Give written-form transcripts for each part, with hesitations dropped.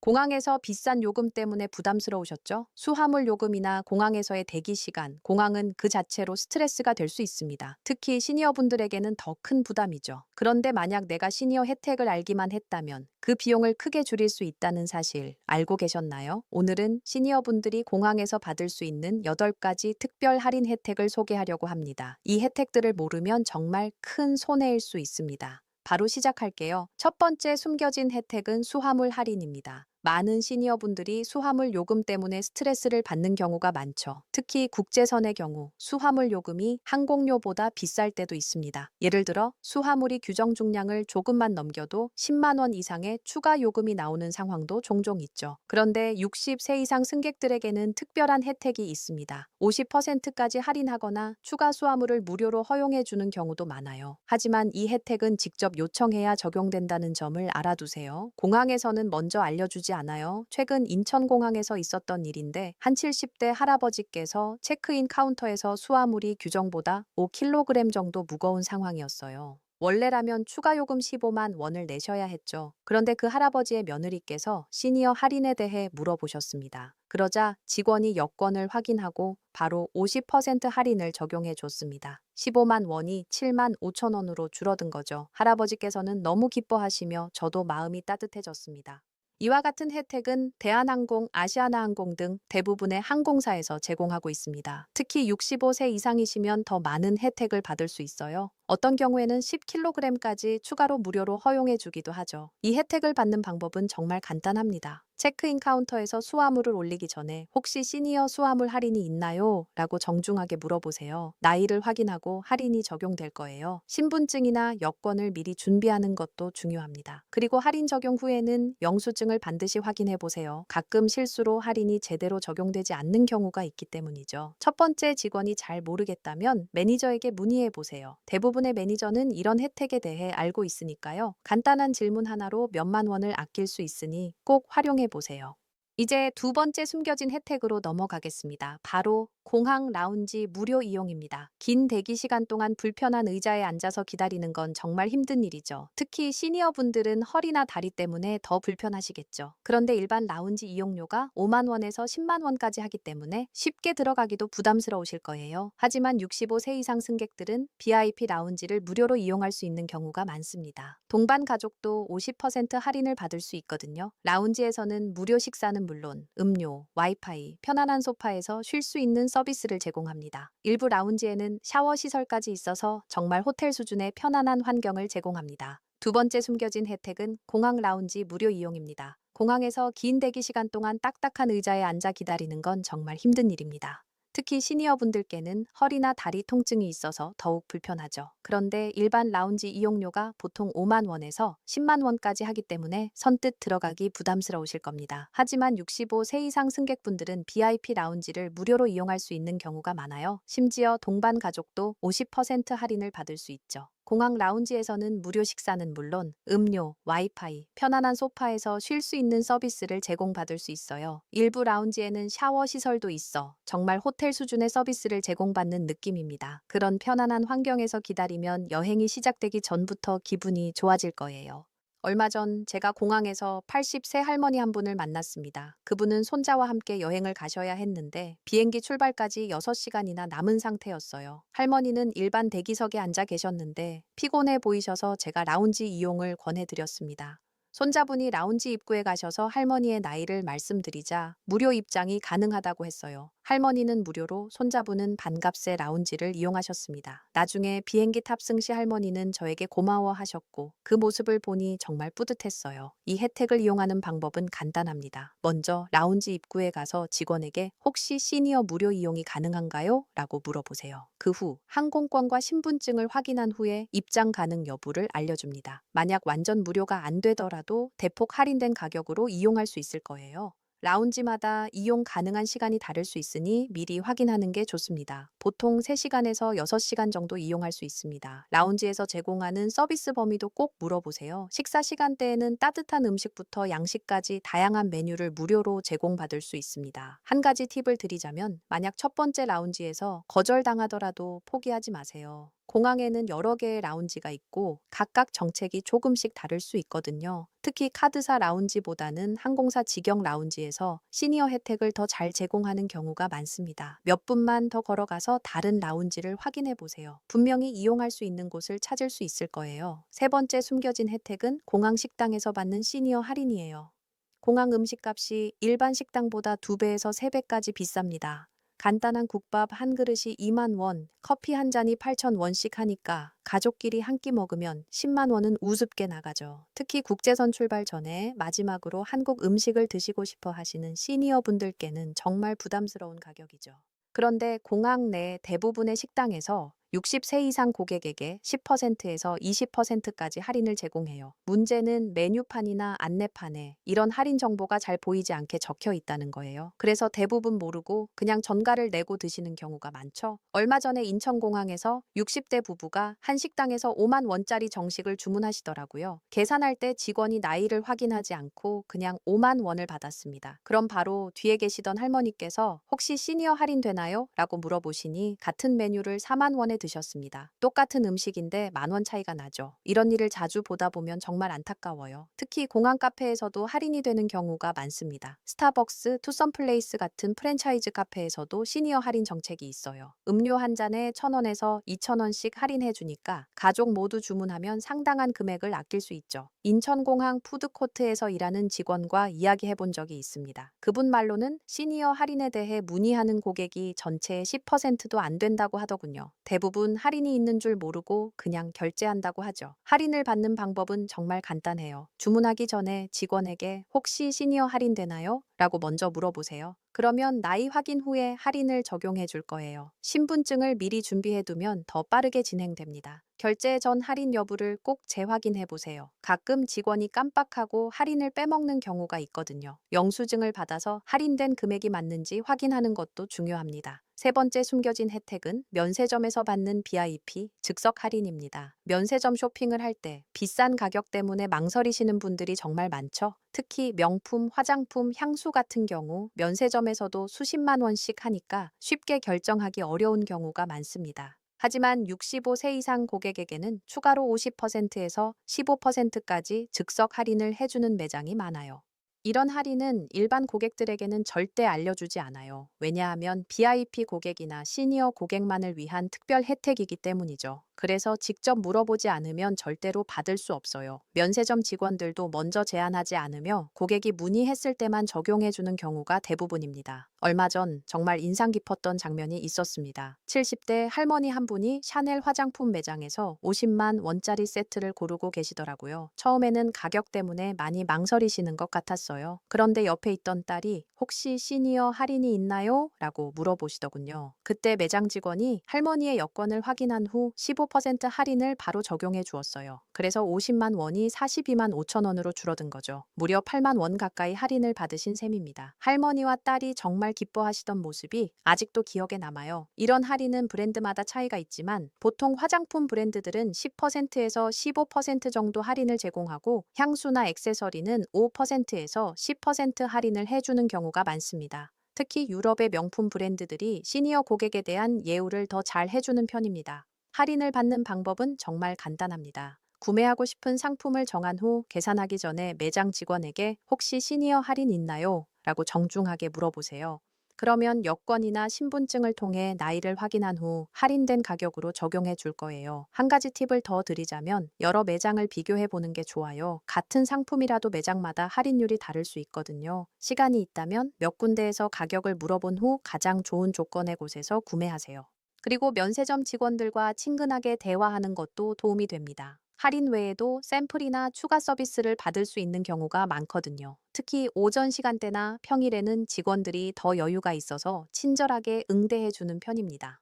공항에서 비싼 요금 때문에 부담스러우셨죠? 수화물 요금이나 공항에서의 대기 시간, 공항은 그 자체로 스트레스가 될 수 있습니다. 특히 시니어분들에게는 더 큰 부담이죠. 그런데 만약 내가 시니어 혜택을 알기만 했다면 그 비용을 크게 줄일 수 있다는 사실 알고 계셨나요? 오늘은 시니어분들이 공항에서 받을 수 있는 8가지 특별 할인 혜택을 소개하려고 합니다. 이 혜택들을 모르면 정말 큰 손해일 수 있습니다. 바로 시작할게요. 첫 번째 숨겨진 혜택은 수화물 할인입니다. 많은 시니어분들이 수화물 요금 때문에 스트레스를 받는 경우가 많죠. 특히 국제선의 경우 수화물 요금이 항공료보다 비쌀 때도 있습니다. 예를 들어 수화물이 규정 중량을 조금만 넘겨도 10만 원 이상의 추가 요금이 나오는 상황도 종종 있죠. 그런데 60세 이상 승객들에게는 특별한 혜택이 있습니다. 50%까지 할인하거나 추가 수화물을 무료로 허용해 주는 경우도 많아요. 하지만 이 혜택은 직접 요청해야 적용된다는 점을 알아두세요. 공항에서는 먼저 알려주지 않아요. 최근 인천공항에서 있었던 일인데 한 70대 할아버지께서 체크인 카운터에서 수화물이 규정보다 5kg 정도 무거운 상황이었어요. 원래라면 추가 요금 15만 원을 내셔야 했죠. 그런데 그 할아버지의 며느리께서 시니어 할인에 대해 물어보셨습니다. 그러자 직원이 여권을 확인하고 바로 50% 할인을 적용해 줬습니다. 15만 원이 7만 5천 원으로 줄어든 거죠. 할아버지께서는 너무 기뻐하시며 저도 마음이 따뜻해졌습니다. 이와 같은 혜택은 대한항공, 아시아나항공 등 대부분의 항공사에서 제공하고 있습니다. 특히 65세 이상이시면 더 많은 혜택을 받을 수 있어요. 어떤 경우에는 10kg까지 추가로 무료로 허용해 주기도 하죠. 이 혜택을 받는 방법은 정말 간단합니다. 체크인 카운터에서 수화물을 올리기 전에 혹시 시니어 수화물 할인이 있나요? 라고 정중하게 물어보세요. 나이를 확인하고 할인이 적용될 거예요. 신분증이나 여권을 미리 준비하는 것도 중요합니다. 그리고 할인 적용 후에는 영수증을 반드시 확인해 보세요. 가끔 실수로 할인이 제대로 적용되지 않는 경우가 있기 때문이죠. 첫 번째 직원이 잘 모르겠다면 매니저에게 문의해 보세요. 대부분의 매니저는 이런 혜택에 대해 알고 있으니까요. 간단한 질문 하나로 몇만 원을 아낄 수 있으니 꼭 활용해 보세요. 이제 두 번째 숨겨진 혜택으로 넘어가겠습니다. 바로 공항 라운지 무료 이용입니다. 긴 대기 시간 동안 불편한 의자에 앉아서 기다리는 건 정말 힘든 일이죠. 특히 시니어분들은 허리나 다리 때문에 더 불편하시겠죠. 그런데 일반 라운지 이용료가 5만 원에서 10만 원까지 하기 때문에 쉽게 들어가기도 부담스러우실 거예요. 하지만 65세 이상 승객들은 VIP 라운지를 무료로 이용할 수 있는 경우가 많습니다. 동반 가족도 50% 할인을 받을 수 있거든요. 라운지에서는 무료 식사는 물론 음료, 와이파이, 편안한 소파에서 쉴 수 있는 서비스를 제공합니다. 일부 라운지에는 샤워 시설까지 있어서 정말 호텔 수준의 편안한 환경을 제공합니다. 두 번째 숨겨진 혜택은 공항 라운지 무료 이용입니다. 공항에서 긴 대기 시간 동안 딱딱한 의자에 앉아 기다리는 건 정말 힘든 일입니다. 특히 시니어분들께는 허리나 다리 통증이 있어서 더욱 불편하죠. 그런데 일반 라운지 이용료가 보통 5만 원에서 10만 원까지 하기 때문에 선뜻 들어가기 부담스러우실 겁니다. 하지만 65세 이상 승객분들은 VIP 라운지를 무료로 이용할 수 있는 경우가 많아요. 심지어 동반 가족도 50% 할인을 받을 수 있죠. 공항 라운지에서는 무료 식사는 물론 음료, 와이파이, 편안한 소파에서 쉴 수 있는 서비스를 제공받을 수 있어요. 일부 라운지에는 샤워 시설도 있어 정말 호텔 수준의 서비스를 제공받는 느낌입니다. 그런 편안한 환경에서 기다리면 여행이 시작되기 전부터 기분이 좋아질 거예요. 얼마 전 제가 공항에서 80세 할머니 한 분을 만났습니다. 그분은 손자와 함께 여행을 가셔야 했는데 비행기 출발까지 6시간이나 남은 상태였어요. 할머니는 일반 대기석에 앉아 계셨는데 피곤해 보이셔서 제가 라운지 이용을 권해드렸습니다. 손자분이 라운지 입구에 가셔서 할머니의 나이를 말씀드리자 무료 입장이 가능하다고 했어요. 할머니는 무료로, 손자분은 반값에 라운지를 이용하셨습니다. 나중에 비행기 탑승 시 할머니는 저에게 고마워하셨고 그 모습을 보니 정말 뿌듯했어요. 이 혜택을 이용하는 방법은 간단합니다. 먼저 라운지 입구에 가서 직원에게 혹시 시니어 무료 이용이 가능한가요? 라고 물어보세요. 그 후 항공권과 신분증을 확인한 후에 입장 가능 여부를 알려줍니다. 만약 완전 무료가 안 되더라도 대폭 할인된 가격으로 이용할 수 있을 거예요. 라운지마다 이용 가능한 시간이 다를 수 있으니 미리 확인하는 게 좋습니다. 보통 3시간에서 6시간 정도 이용할 수 있습니다. 라운지에서 제공하는 서비스 범위도 꼭 물어보세요. 식사 시간대에는 따뜻한 음식부터 양식까지 다양한 메뉴를 무료로 제공받을 수 있습니다. 한 가지 팁을 드리자면 만약 첫 번째 라운지에서 거절당하더라도 포기하지 마세요. 공항에는 여러 개의 라운지가 있고 각각 정책이 조금씩 다를 수 있거든요. 특히 카드사 라운지보다는 항공사 직영 라운지에서 시니어 혜택을 더 잘 제공하는 경우가 많습니다. 몇 분만 더 걸어가서 다른 라운지를 확인해 보세요. 분명히 이용할 수 있는 곳을 찾을 수 있을 거예요. 세 번째 숨겨진 혜택은 공항 식당에서 받는 시니어 할인이에요. 공항 음식값이 일반 식당보다 2배에서 3배까지 비쌉니다. 간단한 국밥 한 그릇이 2만 원, 커피 한 잔이 8천 원씩 하니까 가족끼리 한 끼 먹으면 10만 원은 우습게 나가죠. 특히 국제선 출발 전에 마지막으로 한국 음식을 드시고 싶어 하시는 시니어 분들께는 정말 부담스러운 가격이죠. 그런데 공항 내 대부분의 식당에서 60세 이상 고객에게 10%에서 20%까지 할인을 제공해요. 문제는 메뉴판이나 안내판에 이런 할인 정보가 잘 보이지 않게 적혀 있다는 거예요. 그래서 대부분 모르고 그냥 전가를 내고 드시는 경우가 많죠. 얼마 전에 인천공항에서 60대 부부가 한 식당에서 5만 원짜리 정식을 주문하시더라고요. 계산할 때 직원이 나이를 확인하지 않고 그냥 5만 원을 받았습니다. 그럼 바로 뒤에 계시던 할머니께서 혹시 시니어 할인 되나요? 라고 물어보시니 같은 메뉴를 4만 원에 드셨습니다. 똑같은 음식인데 10,000원 차이가 나죠. 이런 일을 자주 보다 보면 정말 안타까워요. 특히 공항 카페에서도 할인이 되는 경우가 많습니다. 스타벅스, 투썸플레이스 같은 프랜차이즈 카페에서도 시니어 할인 정책이 있어요. 음료 한 잔에 1,000원에서 2,000원씩 할인해 주니까 가족 모두 주문하면 상당한 금액을 아낄 수 있죠. 인천공항 푸드코트에서 일하는 직원과 이야기해 본 적이 있습니다. 그분 말로는 시니어 할인에 대해 문의하는 고객이 전체의 10%도 안 된다고 하더군요. 대부분 할인이 있는 줄 모르고 그냥 결제한다고 하죠. 할인을 받는 방법은 정말 간단해요. 주문하기 전에 직원에게 혹시 시니어 할인 되나요? 라고 먼저 물어보세요. 그러면 나이 확인 후에 할인을 적용해 줄 거예요. 신분증을 미리 준비해 두면 더 빠르게 진행됩니다. 결제 전 할인 여부를 꼭 재확인해 보세요. 가끔 직원이 깜빡하고 할인을 빼먹는 경우가 있거든요. 영수증을 받아서 할인된 금액이 맞는지 확인하는 것도 중요합니다. 세 번째 숨겨진 혜택은 면세점에서 받는 VIP 즉석 할인입니다. 면세점 쇼핑을 할 때 비싼 가격 때문에 망설이시는 분들이 정말 많죠. 특히 명품, 화장품, 향수 같은 경우 면세점에서도 수십만 원씩 하니까 쉽게 결정하기 어려운 경우가 많습니다. 하지만 65세 이상 고객에게는 추가로 50%에서 15%까지 즉석 할인을 해주는 매장이 많아요. 이런 할인은 일반 고객들에게는 절대 알려주지 않아요. 왜냐하면 VIP 고객이나 시니어 고객만을 위한 특별 혜택이기 때문이죠. 그래서 직접 물어보지 않으면 절대로 받을 수 없어요. 면세점 직원들도 먼저 제안하지 않으며 고객이 문의했을 때만 적용해주는 경우가 대부분입니다. 얼마 전 정말 인상 깊었던 장면이 있었습니다. 70대 할머니 한 분이 샤넬 화장품 매장에서 50만 원짜리 세트를 고르고 계시더라고요. 처음에는 가격 때문에 많이 망설이시는 것 같았어요. 그런데 옆에 있던 딸이 혹시 시니어 할인이 있나요? 라고 물어보시더군요. 그때 매장 직원이 할머니의 여권을 확인한 후 15% 할인을 바로 적용해 주었어요. 그래서 50만 원이 42만 5천 원으로 줄어든 거죠. 무려 8만 원 가까이 할인을 받으신 셈입니다. 할머니와 딸이 정말 기뻐하시던 모습이 아직도 기억에 남아요. 이런 할인은 브랜드마다 차이가 있지만 보통 화장품 브랜드들은 10%에서 15% 정도 할인을 제공하고 향수나 액세서리는 5%에서 10% 할인을 해주는 경우가 많습니다. 특히 유럽의 명품 브랜드들이 시니어 고객에 대한 예우를 더 잘 해주는 편입니다. 할인을 받는 방법은 정말 간단합니다. 구매하고 싶은 상품을 정한 후 계산하기 전에 매장 직원에게 혹시 시니어 할인 있나요? 라고 정중하게 물어보세요. 그러면 여권이나 신분증을 통해 나이를 확인한 후 할인된 가격으로 적용해 줄 거예요. 한 가지 팁을 더 드리자면 여러 매장을 비교해 보는 게 좋아요. 같은 상품이라도 매장마다 할인율이 다를 수 있거든요. 시간이 있다면 몇 군데에서 가격을 물어본 후 가장 좋은 조건의 곳에서 구매하세요. 그리고 면세점 직원들과 친근하게 대화하는 것도 도움이 됩니다. 할인 외에도 샘플이나 추가 서비스를 받을 수 있는 경우가 많거든요. 특히 오전 시간대나 평일에는 직원들이 더 여유가 있어서 친절하게 응대해 주는 편입니다.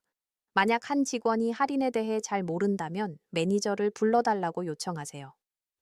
만약 한 직원이 할인에 대해 잘 모른다면 매니저를 불러달라고 요청하세요.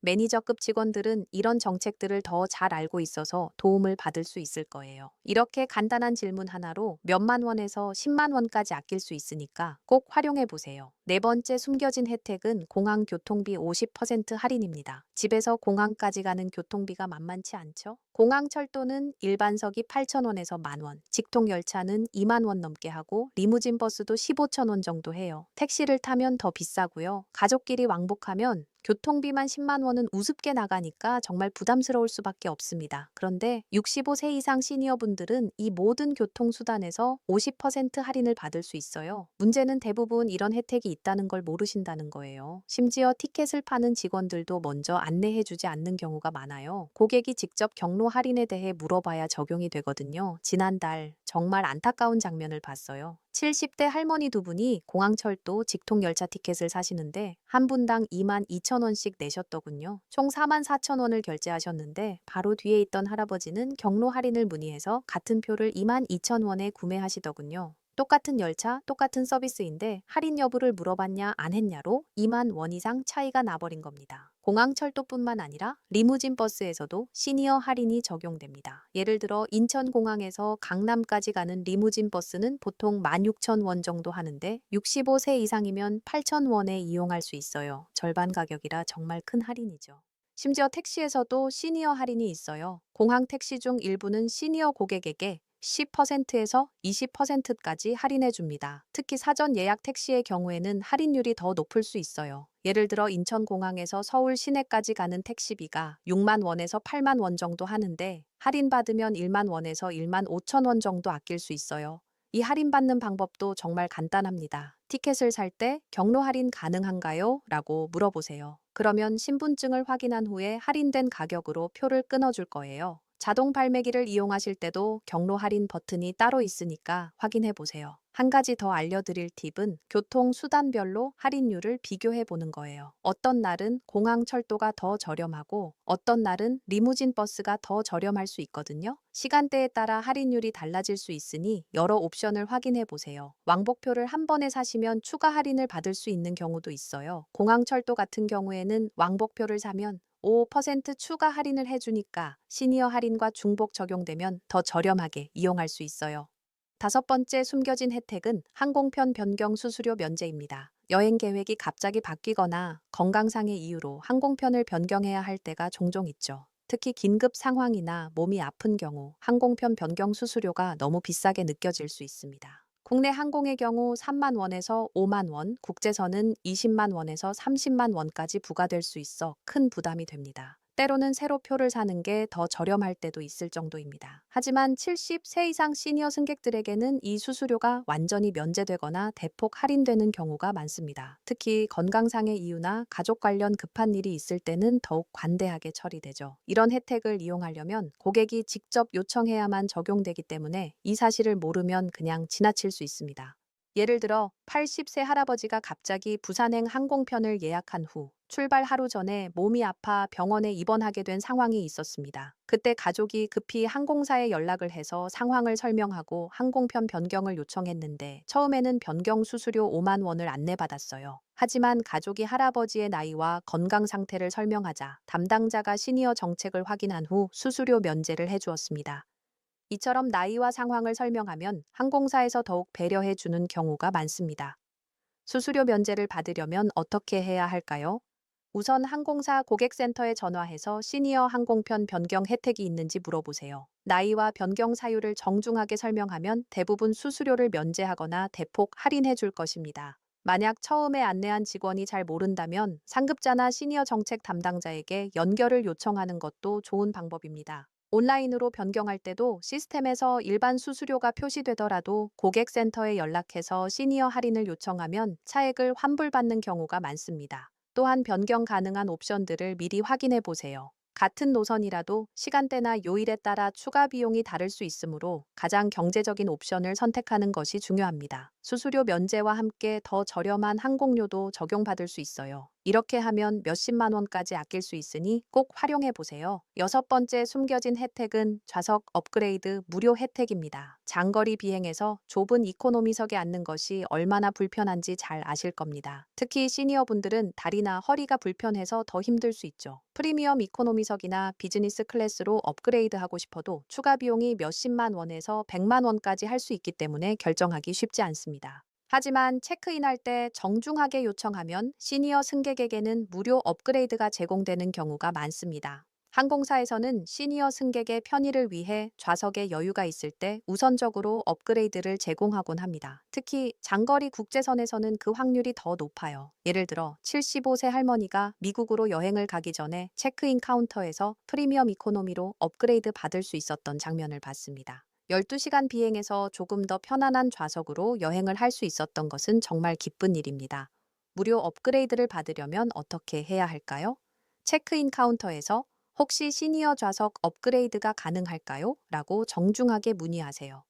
매니저급 직원들은 이런 정책들을 더 잘 알고 있어서 도움을 받을 수 있을 거예요. 이렇게 간단한 질문 하나로 몇만 원에서 10만 원까지 아낄 수 있으니까 꼭 활용해 보세요. 네 번째 숨겨진 혜택은 공항 교통비 50% 할인입니다. 집에서 공항까지 가는 교통비가 만만치 않죠? 공항 철도는 일반석이 8,000원에서 만원, 직통 열차는 2만 원 넘게 하고 리무진 버스도 15,000원 정도 해요. 택시를 타면 더 비싸고요. 가족끼리 왕복하면 교통비만 10만 원은 우습게 나가니까 정말 부담스러울 수밖에 없습니다. 그런데 65세 이상 시니어분들은 이 모든 교통수단에서 50% 할인을 받을 수 있어요. 문제는 대부분 이런 혜택이 있다는 걸 모르신다는 거예요. 심지어 티켓을 파는 직원들도 먼저 안내해주지 않는 경우가 많아요. 고객이 직접 경로 할인에 대해 물어봐야 적용이 되거든요. 지난달 정말 안타까운 장면을 봤어요. 70대 할머니 두 분이 공항철도 직통열차 티켓을 사시는데 한 분당 2만 2천 원씩 내셨더군요. 총 4만 4천 원을 결제하셨는데 바로 뒤에 있던 할아버지는 경로 할인을 문의해서 같은 표를 2만 2천 원에 구매하시더군요. 똑같은 열차, 똑같은 서비스인데 할인 여부를 물어봤냐 안 했냐로 2만 원 이상 차이가 나버린 겁니다. 공항철도뿐만 아니라 리무진 버스에서도 시니어 할인이 적용됩니다. 예를 들어 인천공항에서 강남까지 가는 리무진 버스는 보통 16,000원 정도 하는데 65세 이상이면 8,000원에 이용할 수 있어요. 절반 가격이라 정말 큰 할인이죠. 심지어 택시에서도 시니어 할인이 있어요. 공항 택시 중 일부는 시니어 고객에게 10%에서 20%까지 할인해 줍니다. 특히 사전 예약 택시의 경우에는 할인율이 더 높을 수 있어요. 예를 들어 인천공항에서 서울 시내까지 가는 택시비가 6만 원에서 8만 원 정도 하는데 할인받으면 1만 원에서 1만 5천 원 정도 아낄 수 있어요. 이 할인받는 방법도 정말 간단합니다. 티켓을 살 때 경로 할인 가능한가요? 라고 물어보세요. 그러면 신분증을 확인한 후에 할인된 가격으로 표를 끊어줄 거예요. 자동 발매기를 이용하실 때도 경로 할인 버튼이 따로 있으니까 확인해 보세요. 한 가지 더 알려드릴 팁은 교통수단별로 할인율을 비교해 보는 거예요. 어떤 날은 공항 철도가 더 저렴하고 어떤 날은 리무진 버스가 더 저렴할 수 있거든요. 시간대에 따라 할인율이 달라질 수 있으니 여러 옵션을 확인해 보세요. 왕복표를 한 번에 사시면 추가 할인을 받을 수 있는 경우도 있어요. 공항 철도 같은 경우에는 왕복표를 사면 5% 추가 할인을 해주니까 시니어 할인과 중복 적용되면 더 저렴하게 이용할 수 있어요. 다섯 번째 숨겨진 혜택은 항공편 변경 수수료 면제입니다. 여행 계획이 갑자기 바뀌거나 건강상의 이유로 항공편을 변경해야 할 때가 종종 있죠. 특히 긴급 상황이나 몸이 아픈 경우 항공편 변경 수수료가 너무 비싸게 느껴질 수 있습니다. 국내 항공의 경우 3만 원에서 5만 원, 국제선은 20만 원에서 30만 원까지 부과될 수 있어 큰 부담이 됩니다. 때로는 새로 표를 사는 게 더 저렴할 때도 있을 정도입니다. 하지만 70세 이상 시니어 승객들에게는 이 수수료가 완전히 면제되거나 대폭 할인되는 경우가 많습니다. 특히 건강상의 이유나 가족 관련 급한 일이 있을 때는 더욱 관대하게 처리되죠. 이런 혜택을 이용하려면 고객이 직접 요청해야만 적용되기 때문에 이 사실을 모르면 그냥 지나칠 수 있습니다. 예를 들어 80세 할아버지가 갑자기 부산행 항공편을 예약한 후 출발 하루 전에 몸이 아파 병원에 입원하게 된 상황이 있었습니다. 그때 가족이 급히 항공사에 연락을 해서 상황을 설명하고 항공편 변경을 요청했는데 처음에는 변경 수수료 5만 원을 안내받았어요. 하지만 가족이 할아버지의 나이와 건강 상태를 설명하자 담당자가 시니어 정책을 확인한 후 수수료 면제를 해주었습니다. 이처럼 나이와 상황을 설명하면 항공사에서 더욱 배려해 주는 경우가 많습니다. 수수료 면제를 받으려면 어떻게 해야 할까요? 우선 항공사 고객센터에 전화해서 시니어 항공편 변경 혜택이 있는지 물어보세요. 나이와 변경 사유를 정중하게 설명하면 대부분 수수료를 면제하거나 대폭 할인해 줄 것입니다. 만약 처음에 안내한 직원이 잘 모른다면 상급자나 시니어 정책 담당자에게 연결을 요청하는 것도 좋은 방법입니다. 온라인으로 변경할 때도 시스템에서 일반 수수료가 표시되더라도 고객센터에 연락해서 시니어 할인을 요청하면 차액을 환불받는 경우가 많습니다. 또한 변경 가능한 옵션들을 미리 확인해 보세요. 같은 노선이라도 시간대나 요일에 따라 추가 비용이 다를 수 있으므로 가장 경제적인 옵션을 선택하는 것이 중요합니다. 수수료 면제와 함께 더 저렴한 항공료도 적용받을 수 있어요. 이렇게 하면 몇십만 원까지 아낄 수 있으니 꼭 활용해 보세요. 여섯 번째 숨겨진 혜택은 좌석 업그레이드 무료 혜택입니다. 장거리 비행에서 좁은 이코노미석에 앉는 것이 얼마나 불편한지 잘 아실 겁니다. 특히 시니어분들은 다리나 허리가 불편해서 더 힘들 수 있죠. 프리미엄 이코노미석이나 비즈니스 클래스로 업그레이드하고 싶어도 추가 비용이 몇십만 원에서 100만 원까지 할 수 있기 때문에 결정하기 쉽지 않습니다. 하지만 체크인할 때 정중하게 요청하면 시니어 승객에게는 무료 업그레이드가 제공되는 경우가 많습니다. 항공사에서는 시니어 승객의 편의를 위해 좌석에 여유가 있을 때 우선적으로 업그레이드를 제공하곤 합니다. 특히 장거리 국제선에서는 그 확률이 더 높아요. 예를 들어 75세 할머니가 미국으로 여행을 가기 전에 체크인 카운터에서 프리미엄 이코노미로 업그레이드 받을 수 있었던 장면을 봤습니다. 12시간 비행에서 조금 더 편안한 좌석으로 여행을 할 수 있었던 것은 정말 기쁜 일입니다. 무료 업그레이드를 받으려면 어떻게 해야 할까요? 체크인 카운터에서 혹시 시니어 좌석 업그레이드가 가능할까요? 라고 정중하게 문의하세요.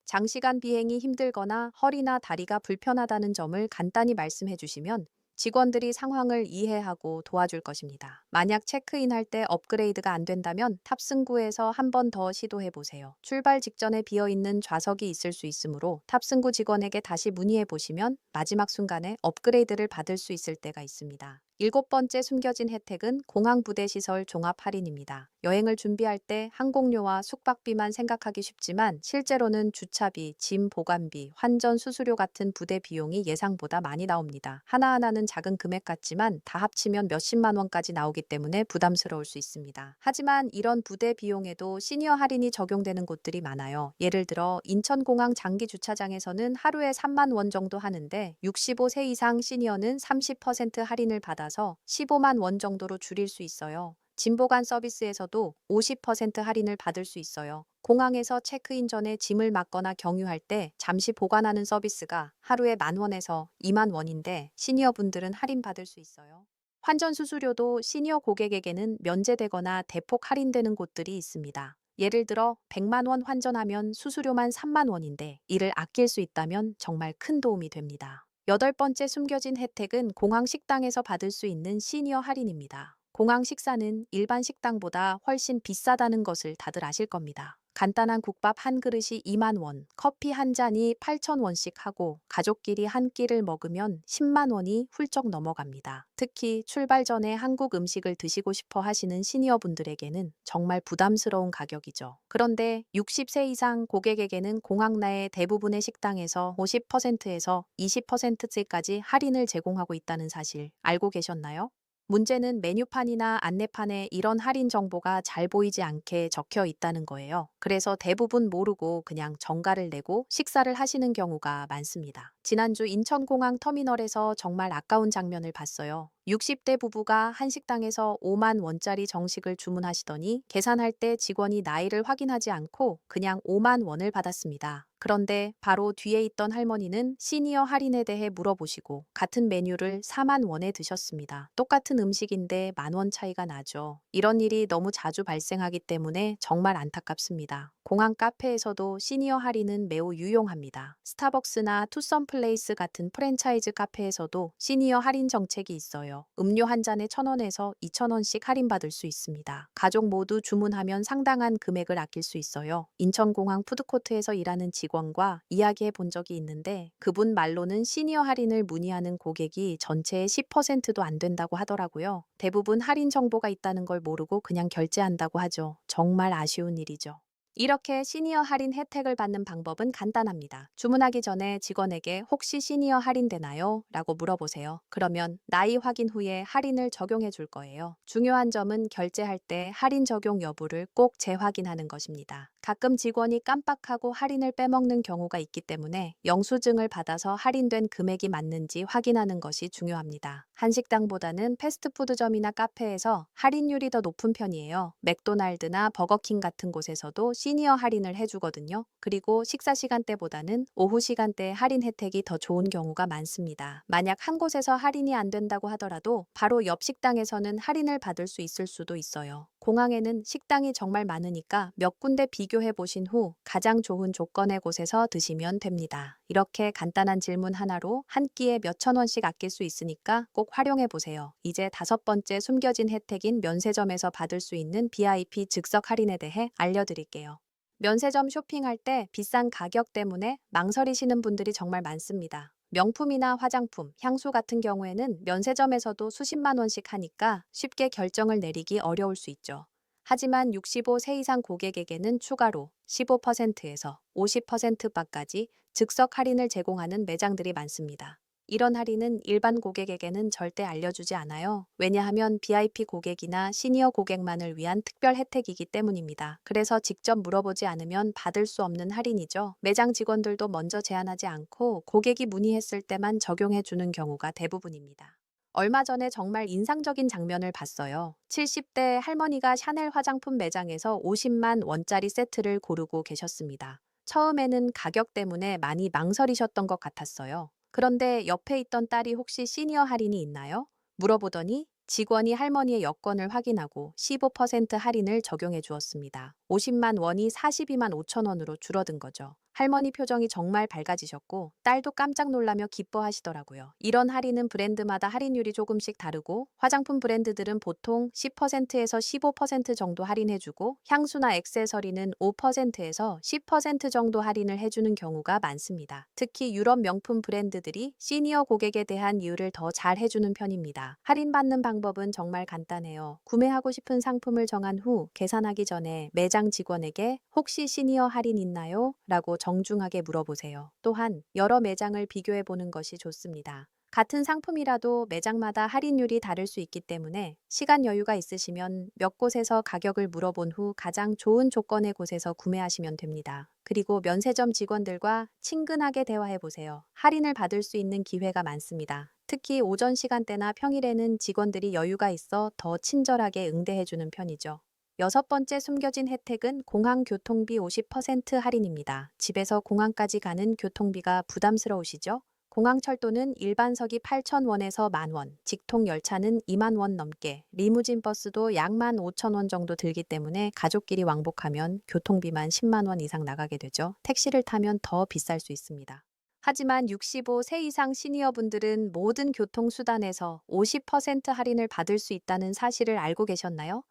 장시간 비행이 힘들거나 허리나 다리가 불편하다는 점을 간단히 말씀해 주시면 직원들이 상황을 이해하고 도와줄 것입니다. 만약 체크인할 때 업그레이드가 안 된다면 탑승구에서 한 번 더 시도해 보세요. 출발 직전에 비어 있는 좌석이 있을 수 있으므로 탑승구 직원에게 다시 문의해 보시면 마지막 순간에 업그레이드를 받을 수 있을 때가 있습니다. 일곱 번째 숨겨진 혜택은 공항 부대 시설 종합 할인입니다. 여행을 준비할 때 항공료와 숙박비만 생각하기 쉽지만 실제로는 주차비, 짐 보관비, 환전 수수료 같은 부대 비용이 예상보다 많이 나옵니다. 하나하나는 작은 금액 같지만 다 합치면 몇십만 원까지 나오기 때문에 부담스러울 수 있습니다. 하지만 이런 부대 비용에도 시니어 할인이 적용되는 곳들이 많아요. 예를 들어 인천공항 장기 주차장에서는 하루에 3만 원 정도 하는데 65세 이상 시니어는 30% 할인을 받아서 15만 원 정도로 줄일 수 있어요. 짐 보관 서비스에서도 50% 할인을 받을 수 있어요. 공항에서 체크인 전에 짐을 맡거나 경유할 때 잠시 보관하는 서비스가 하루에 10,000원에서 20,000원인데 시니어분들은 할인받을 수 있어요. 환전 수수료도 시니어 고객에게는 면제되거나 대폭 할인되는 곳들이 있습니다. 예를 들어 100만 원 환전하면 수수료만 3만 원인데 이를 아낄 수 있다면 정말 큰 도움이 됩니다. 여덟 번째 숨겨진 혜택은 공항 식당에서 받을 수 있는 시니어 할인입니다. 공항 식사는 일반 식당보다 훨씬 비싸다는 것을 다들 아실 겁니다. 간단한 국밥 한 그릇이 2만 원, 커피 한 잔이 8천 원씩 하고 가족끼리 한 끼를 먹으면 10만 원이 훌쩍 넘어갑니다. 특히 출발 전에 한국 음식을 드시고 싶어 하시는 시니어분들에게는 정말 부담스러운 가격이죠. 그런데 60세 이상 고객에게는 공항 내의 대부분의 식당에서 50%에서 20%까지 할인을 제공하고 있다는 사실 알고 계셨나요? 문제는 메뉴판이나 안내판에 이런 할인 정보가 잘 보이지 않게 적혀 있다는 거예요. 그래서 대부분 모르고 그냥 정가를 내고 식사를 하시는 경우가 많습니다. 지난주 인천공항 터미널에서 정말 아까운 장면을 봤어요. 60대 부부가 한 식당에서 5만 원짜리 정식을 주문하시더니 계산할 때 직원이 나이를 확인하지 않고 그냥 5만 원을 받았습니다. 그런데 바로 뒤에 있던 할머니는 시니어 할인에 대해 물어보시고 같은 메뉴를 4만 원에 드셨습니다. 똑같은 음식인데 10,000원 차이가 나죠. 이런 일이 너무 자주 발생하기 때문에 정말 안타깝습니다. 공항 카페에서도 시니어 할인은 매우 유용합니다. 스타벅스나 투썸플레이스 같은 프랜차이즈 카페에서도 시니어 할인 정책이 있어요. 음료 한 잔에 1,000원에서 2,000원씩 할인받을 수 있습니다. 가족 모두 주문하면 상당한 금액을 아낄 수 있어요. 인천공항 푸드코트에서 일하는 직원과 이야기해 본 적이 있는데 그분 말로는 시니어 할인을 문의하는 고객이 전체의 10%도 안 된다고 하더라고요. 대부분 할인 정보가 있다는 걸 모르고 그냥 결제한다고 하죠. 정말 아쉬운 일이죠. 이렇게 시니어 할인 혜택을 받는 방법은 간단합니다. 주문하기 전에 직원에게 혹시 시니어 할인되나요? 라고 물어보세요. 그러면 나이 확인 후에 할인을 적용해 줄 거예요. 중요한 점은 결제할 때 할인 적용 여부를 꼭 재확인하는 것입니다. 가끔 직원이 깜빡하고 할인을 빼먹는 경우가 있기 때문에 영수증을 받아서 할인된 금액이 맞는지 확인하는 것이 중요합니다. 한식당보다는 패스트푸드점이나 카페에서 할인율이 더 높은 편이에요. 맥도날드나 버거킹 같은 곳에서도 시니어 할인을 해주거든요. 그리고 식사 시간대보다는 오후 시간대에 할인 혜택이 더 좋은 경우가 많습니다. 만약 한 곳에서 할인이 안 된다고 하더라도 바로 옆 식당에서는 할인을 받을 수 있을 수도 있어요. 공항에는 식당이 정말 많으니까 몇 군데 비교해 보신 후 가장 좋은 조건의 곳에서 드시면 됩니다. 이렇게 간단한 질문 하나로 한 끼에 몇천 원씩 아낄 수 있으니까 꼭 활용해 보세요. 이제 5번째 숨겨진 혜택인 면세점에서 받을 수 있는 VIP 즉석 할인에 대해 알려드릴게요. 면세점 쇼핑할 때 비싼 가격 때문에 망설이시는 분들이 정말 많습니다. 명품이나 화장품, 향수 같은 경우에는 면세점에서도 수십만 원씩 하니까 쉽게 결정을 내리기 어려울 수 있죠. 하지만 65세 이상 고객에게는 추가로 15%에서 50%바까지 즉석 할인을 제공하는 매장들이 많습니다. 이런 할인은 일반 고객에게는 절대 알려주지 않아요. 왜냐하면 VIP 고객이나 시니어 고객만을 위한 특별 혜택이기 때문입니다. 그래서 직접 물어보지 않으면 받을 수 없는 할인이죠. 매장 직원들도 먼저 제안하지 않고 고객이 문의했을 때만 적용해 주는 경우가 대부분입니다. 얼마 전에 정말 인상적인 장면을 봤어요. 70대 할머니가 샤넬 화장품 매장에서 50만 원짜리 세트를 고르고 계셨습니다. 처음에는 가격 때문에 많이 망설이셨던 것 같았어요. 그런데 옆에 있던 딸이 혹시 시니어 할인이 있나요? 물어보더니 직원이 할머니의 여권을 확인하고 15% 할인을 적용해 주었습니다. 50만 원이 42만 5천 원으로 줄어든 거죠. 할머니 표정이 정말 밝아지셨고 딸도 깜짝 놀라며 기뻐하시더라고요. 이런 할인은 브랜드마다 할인율이 조금씩 다르고 화장품 브랜드들은 보통 10%에서 15% 정도 할인해주고 향수나 액세서리는 5%에서 10% 정도 할인을 해주는 경우가 많습니다. 특히 유럽 명품 브랜드들이 시니어 고객에 대한 이유를 더 잘 해주는 편입니다. 할인받는 방법은 정말 간단해요. 구매하고 싶은 상품을 정한 후 계산하기 전에 매장 직원에게 혹시 시니어 할인 있나요? 라고 정중하게 물어보세요. 또한 여러 매장을 비교해 보는 것이 좋습니다. 같은 상품이라도 매장마다 할인율이 다를 수 있기 때문에 시간 여유가 있으시면 몇 곳에서 가격을 물어본 후 가장 좋은 조건의 곳에서 구매하시면 됩니다. 그리고 면세점 직원들과 친근하게 대화해 보세요. 할인을 받을 수 있는 기회가 많습니다. 특히 오전 시간대나 평일에는 직원들이 여유가 있어 더 친절하게 응대해 주는 편이죠. 6번째 숨겨진 혜택은 공항 교통비 50% 할인입니다. 집에서 공항까지 가는 교통비가 부담스러우시죠? 공항철도는 일반석이 8,000원에서 10,000원, 직통 열차는 20,000원 넘게, 리무진 버스도 약 15,000원 정도 들기 때문에 가족끼리 왕복하면 교통비만 10만 원 이상 나가게 되죠. 택시를 타면 더 비쌀 수 있습니다. 하지만 65세 이상 시니어분들은 모든 교통수단에서 50% 할인을 받을 수 있다는 사실을 알고 계셨나요?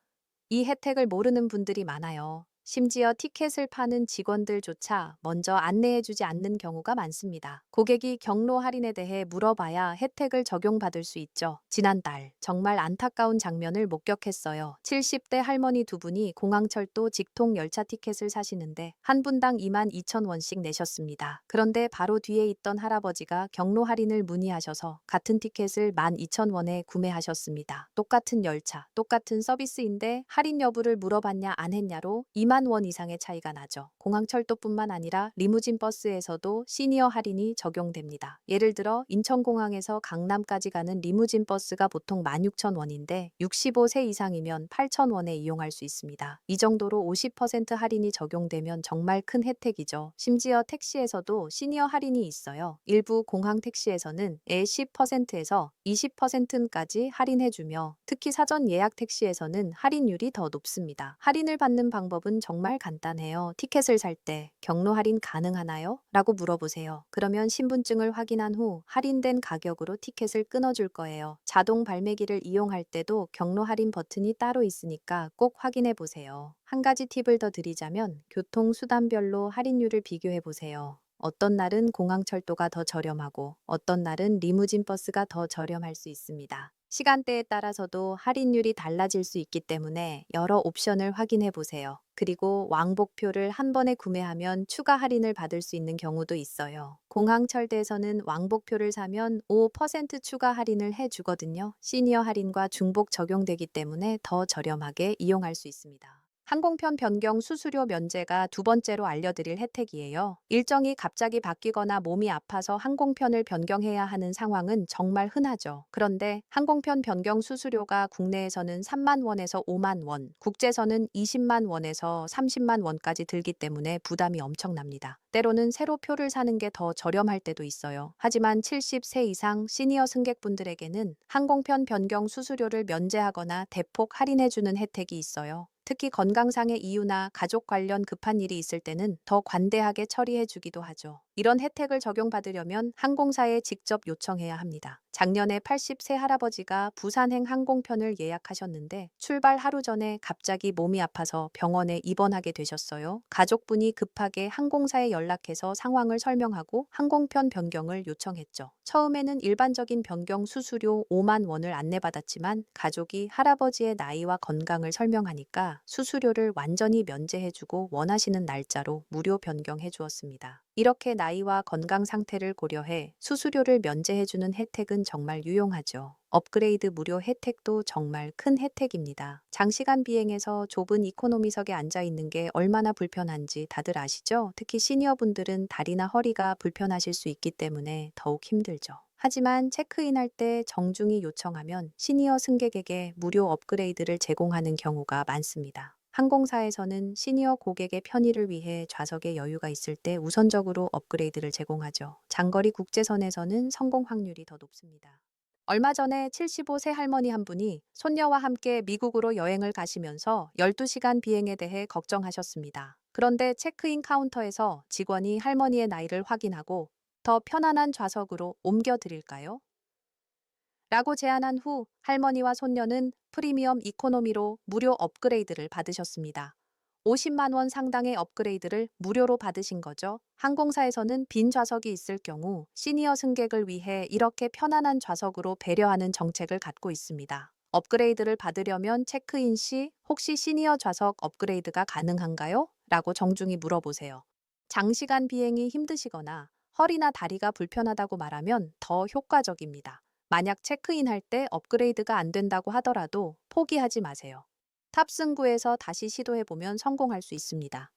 이 혜택을 모르는 분들이 많아요. 심지어 티켓을 파는 직원들조차 먼저 안내해주지 않는 경우가 많습니다. 고객이 경로 할인에 대해 물어봐야 혜택을 적용받을 수 있죠. 지난달 정말 안타까운 장면을 목격했어요. 70대 할머니 두 분이 공항철도 직통 열차 티켓을 사시는데 한 분당 22,000원씩 내셨습니다. 그런데 바로 뒤에 있던 할아버지가 경로 할인을 문의하셔서 같은 티켓을 12,000원에 구매하셨습니다. 똑같은 열차, 똑같은 서비스인데 할인 여부를 물어봤냐 안 했냐로 2만 원 이상의 차이가 나죠. 공항철도뿐만 아니라 리무진 버스에서도 시니어 할인이 적용됩니다. 예를 들어 인천공항에서 강남까지 가는 리무진 버스가 보통 16,000원인데 65세 이상이면 8,000원에 이용할 수 있습니다. 이 정도로 50% 할인이 적용되면 정말 큰 혜택이죠. 심지어 택시에서도 시니어 할인이 있어요. 일부 공항 택시에서는 10%에서 20%까지 할인해주며 특히 사전 예약 택시에서는 할인율이 더 높습니다. 할인을 받는 방법은 정말 간단해요. 티켓을 살 때 경로 할인 가능하나요? 라고 물어보세요. 그러면 신분증을 확인한 후 할인된 가격으로 티켓을 끊어줄 거예요. 자동 발매기를 이용할 때도 경로 할인 버튼이 따로 있으니까 꼭 확인해 보세요. 한 가지 팁을 더 드리자면 교통수단별로 할인율을 비교해 보세요. 어떤 날은 공항철도가 더 저렴하고 어떤 날은 리무진 버스가 더 저렴할 수 있습니다. 시간대에 따라서도 할인율이 달라질 수 있기 때문에 여러 옵션을 확인해 보세요. 그리고 왕복표를 한 번에 구매하면 추가 할인을 받을 수 있는 경우도 있어요. 공항철도에서는 왕복표를 사면 5% 추가 할인을 해주거든요. 시니어 할인과 중복 적용되기 때문에 더 저렴하게 이용할 수 있습니다. 항공편 변경 수수료 면제가 두 번째로 알려드릴 혜택이에요. 일정이 갑자기 바뀌거나 몸이 아파서 항공편을 변경해야 하는 상황은 정말 흔하죠. 그런데 항공편 변경 수수료가 국내에서는 3만 원에서 5만 원, 국제선은 20만 원에서 30만 원까지 들기 때문에 부담이 엄청납니다. 때로는 새로 표를 사는 게 더 저렴할 때도 있어요. 하지만 70세 이상 시니어 승객분들에게는 항공편 변경 수수료를 면제하거나 대폭 할인해주는 혜택이 있어요. 특히 건강상의 이유나 가족 관련 급한 일이 있을 때는 더 관대하게 처리해주기도 하죠. 이런 혜택을 적용받으려면 항공사에 직접 요청해야 합니다. 작년에 80세 할아버지가 부산행 항공편을 예약하셨는데 출발 하루 전에 갑자기 몸이 아파서 병원에 입원하게 되셨어요. 가족분이 급하게 항공사에 연락해서 상황을 설명하고 항공편 변경을 요청했죠. 처음에는 일반적인 변경 수수료 5만 원을 안내받았지만 가족이 할아버지의 나이와 건강을 설명하니까 수수료를 완전히 면제해주고 원하시는 날짜로 무료 변경해 주었습니다. 이렇게 나이와 건강 상태를 고려해 수수료를 면제해주는 혜택은 정말 유용하죠. 업그레이드 무료 혜택도 정말 큰 혜택입니다. 장시간 비행에서 좁은 이코노미석에 앉아 있는 게 얼마나 불편한지 다들 아시죠? 특히 시니어분들은 다리나 허리가 불편하실 수 있기 때문에 더욱 힘들죠. 하지만 체크인할 때 정중히 요청하면 시니어 승객에게 무료 업그레이드를 제공하는 경우가 많습니다. 항공사에서는 시니어 고객의 편의를 위해 좌석에 여유가 있을 때 우선적으로 업그레이드를 제공하죠. 장거리 국제선에서는 성공 확률이 더 높습니다. 얼마 전에 75세 할머니 한 분이 손녀와 함께 미국으로 여행을 가시면서 12시간 비행에 대해 걱정하셨습니다. 그런데 체크인 카운터에서 직원이 할머니의 나이를 확인하고 더 편안한 좌석으로 옮겨 드릴까요? 라고 제안한 후 할머니와 손녀는 프리미엄 이코노미로 무료 업그레이드를 받으셨습니다. 50만 원 상당의 업그레이드를 무료로 받으신 거죠. 항공사에서는 빈 좌석이 있을 경우 시니어 승객을 위해 이렇게 편안한 좌석으로 배려하는 정책을 갖고 있습니다. 업그레이드를 받으려면 체크인 시 혹시 시니어 좌석 업그레이드가 가능한가요? 라고 정중히 물어보세요. 장시간 비행이 힘드시거나 허리나 다리가 불편하다고 말하면 더 효과적입니다. 만약 체크인할 때 업그레이드가 안 된다고 하더라도 포기하지 마세요. 탑승구에서 다시 시도해보면 성공할 수 있습니다.